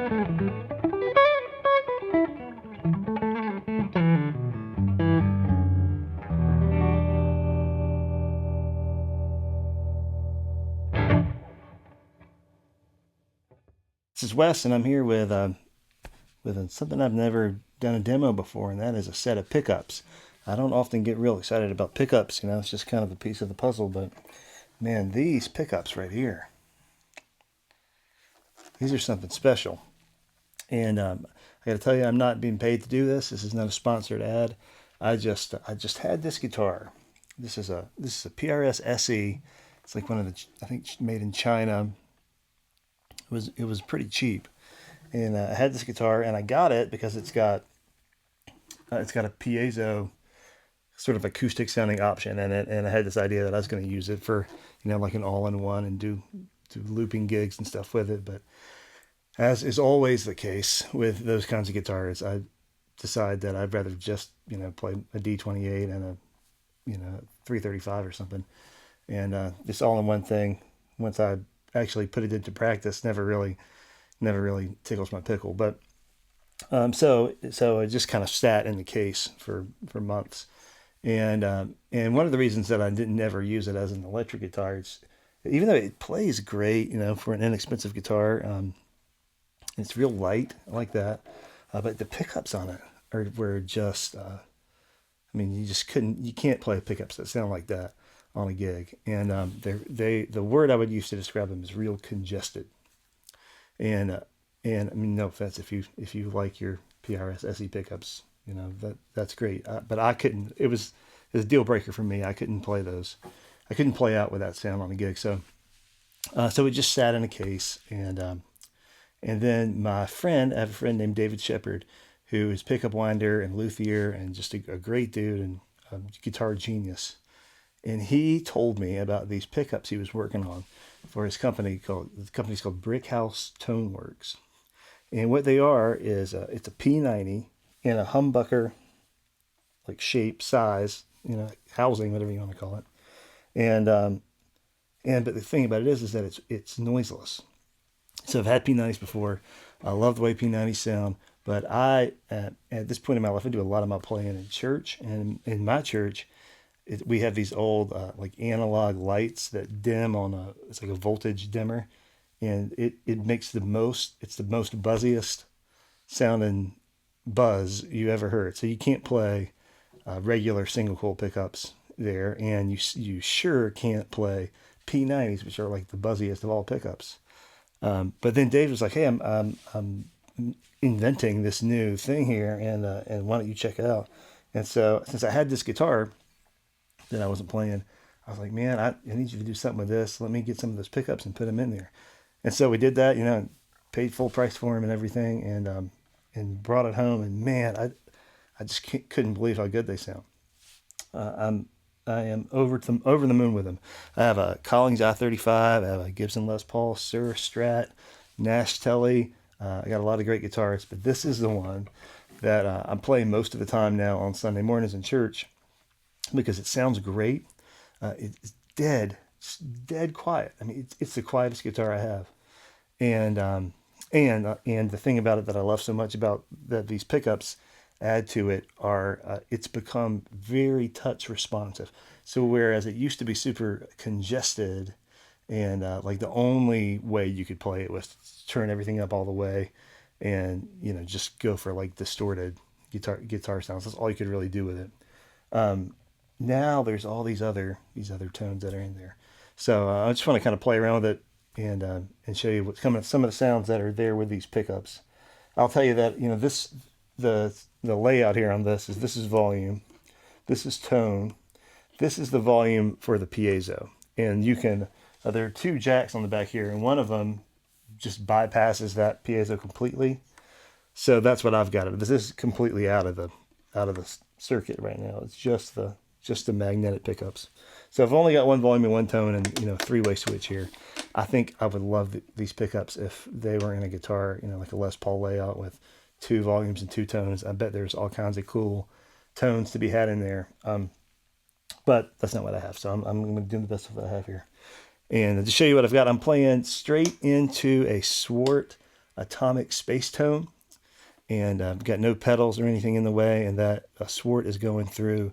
This is Wes, and I'm here with something I've never done a demo before, and that is a set of pickups. I don't often get real excited about pickups, you know, it's just kind of a piece of the puzzle, but man, these pickups right here, these are something special. And I got to tell you, I'm not being paid to do this. This is not a sponsored ad. I just had this guitar. This is a PRS SE. It's like one of the, I think, made in China. It was pretty cheap, and I had this guitar, and I got it because it's got a piezo sort of acoustic sounding option in it, and I had this idea that I was going to use it for, you know, like an all-in-one and do looping gigs and stuff with it. But as is always the case with those kinds of guitars, I decide that I'd rather just, you know, play a D28 and a, you know, 335 or something, and this all-in-one thing, once I actually put it into practice, never really tickles my pickle. But so it just kind of sat in the case for months. And one of the reasons that I didn't ever use it as an electric guitar, even though it plays great, you know, for an inexpensive guitar, it's real light. I like that. But the pickups on it were just, I mean, you can't play pickups that sound like that on a gig. And the word I would use to describe them is real congested. And I mean, no offense if you like your PRS SE pickups, you know, that's great. But I couldn't. It was a deal breaker for me. I couldn't play those. I couldn't play out with that sound on a gig. So it just sat in a case. And then I have a friend named David Shepard, who is pickup winder and luthier and just a great dude and a guitar genius. And he told me about these pickups he was working on for his company. The company's called Brickhouse Toneworks. And what they are is it's a P90 in a humbucker like shape, size, you know, housing, whatever you want to call it. And but the thing about it is that it's noiseless. So I've had P90s before. I love the way P90s sound, but at this point in my life, I do a lot of my playing in church, and in my church, we have these old like analog lights that dim it's like a voltage dimmer, and it makes it's the most buzziest sounding buzz you ever heard. So you can't play regular single coil pickups there, and you sure can't play P90s, which are like the buzziest of all pickups. But then Dave was like, "Hey, I'm inventing this new thing here, and why don't you check it out?" And so since I had this guitar that I wasn't playing, I was like, "Man, I need you to do something with this. Let me get some of those pickups and put them in there." And so we did that, you know, paid full price for them and everything, and brought it home. And man, I just couldn't believe how good they sound. I'm I am over the moon with them. I have a Collings I-35. I have a Gibson Les Paul, Sur Strat, Nash Telly. I got a lot of great guitarists, but this is the one that I'm playing most of the time now on Sunday mornings in church because it sounds great. It's dead quiet. I mean, it's the quietest guitar I have, and and the thing about it that I love so much about that these pickups add to it are it's become very touch responsive. So whereas it used to be super congested and like the only way you could play it was to turn everything up all the way and just go for like distorted guitar sounds. That's all you could really do with it. Now there's all these other tones that are in there. So I just want to kind of play around with it and show you some of the sounds that are there with these pickups. I'll tell you that the layout here on this is volume, this is tone, this is the volume for the piezo, and you can there are two jacks on the back here, and one of them just bypasses that piezo completely. So that's what I've got. This is completely out of the circuit right now. It's just the magnetic pickups. So I've only got one volume and one tone and three-way switch here. I think I would love these pickups if they were in a guitar, like a Les Paul layout with two volumes and two tones. I bet there's all kinds of cool tones to be had in there. But that's not what I have. So I'm going to do the best of what I have here. And to show you what I've got, I'm playing straight into a Swart atomic space tone, and got no pedals or anything in the way, and that Swart is going through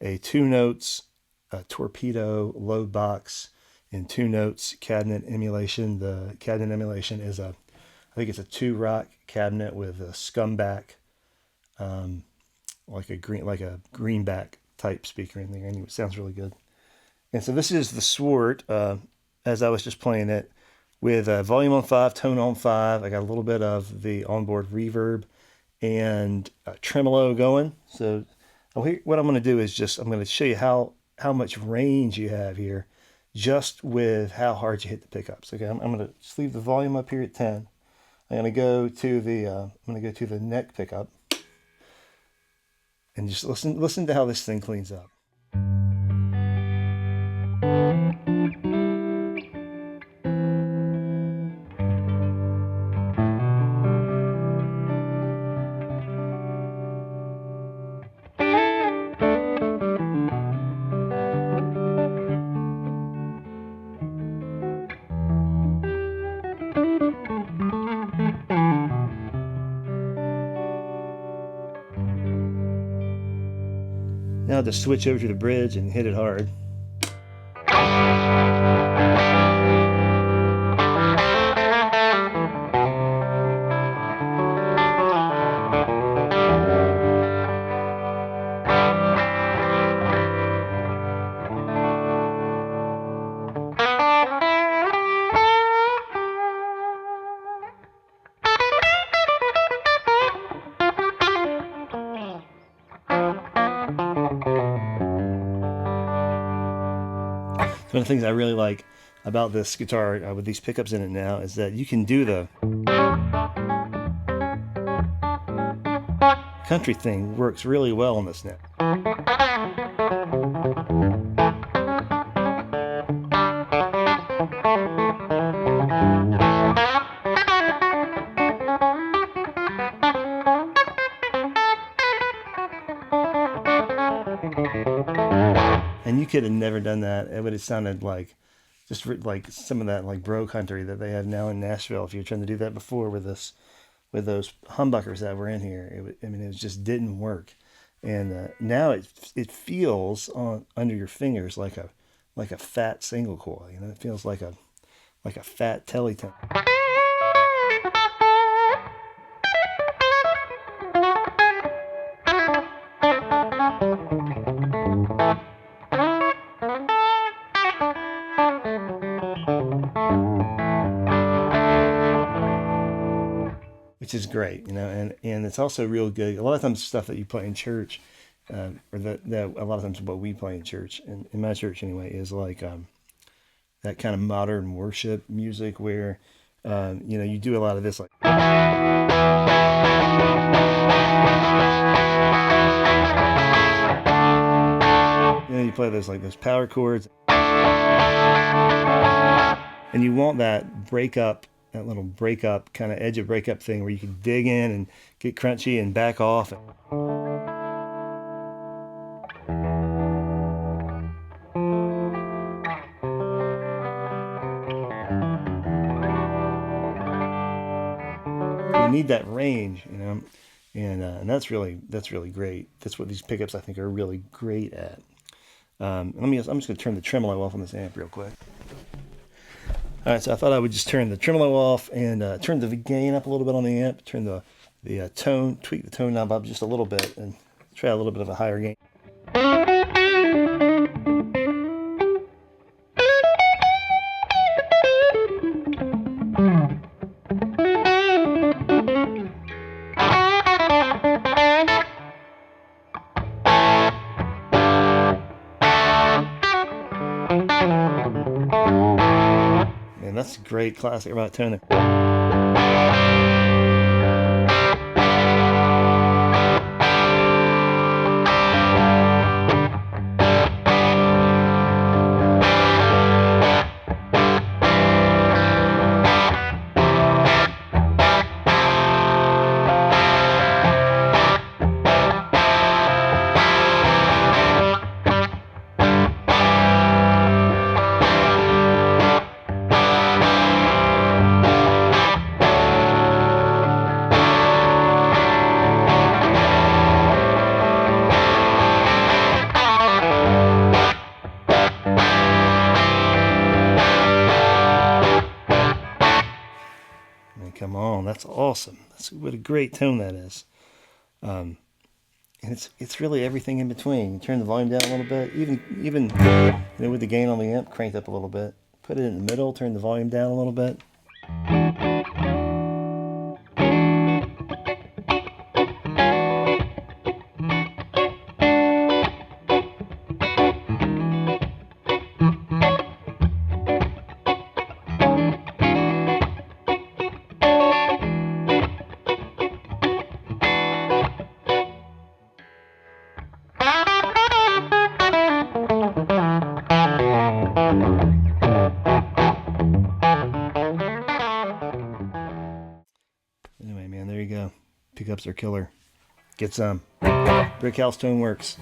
a 2 notes, a torpedo load box, and 2 notes cabinet emulation. The cabinet emulation is I think it's a 2-rock cabinet with a scumback, like a greenback type speaker in there. Anyway, it sounds really good. And so this is the Swart, as I was just playing it, with volume on 5, tone on 5. I got a little bit of the onboard reverb and tremolo going. So what I'm going to do is I'm going to show you how much range you have here just with how hard you hit the pickups. Okay, I'm going to just leave the volume up here at 10. I'm going to go to the neck pickup and just listen to how this thing cleans up. Now just switch over to the bridge and hit it hard. One of the things I really like about this guitar with these pickups in it now is that you can do the country thing. Works really well on this neck. And you could have never done that. It would have sounded like just like some of that like bro country that they have now in Nashville. If you're trying to do that before with those humbuckers that were in here, it just didn't work. And now it feels under your fingers like a fat single coil. You know, it feels like a fat Teletone. Which is great, you know, and it's also real good. A lot of times stuff that you play in church, or that a lot of times what we play in church, in my church anyway, is like that kind of modern worship music where, you know, you do a lot of this like. You know, you play those power chords, and you want that breakup. That little breakup, kind of edge of breakup thing where you can dig in and get crunchy and back off. You need that range, you know, and that's really great. That's what these pickups I think are really great at. I'm just going to turn the tremolo off on this amp real quick. All right, so I thought I would just turn the tremolo off and turn the gain up a little bit on the amp, turn the tone, tweak the tone knob up just a little bit, and try a little bit of a higher gain. And that's a great classic right tone there. And come on, that's awesome. That's what a great tone that is. Um, and it's really everything in between. You turn the volume down a little bit, even with the gain on the amp cranked up a little bit. Put it in the middle, turn the volume down a little bit. Anyway, man, there you go. Pickups are killer. Get some. Brickhouse Toneworks.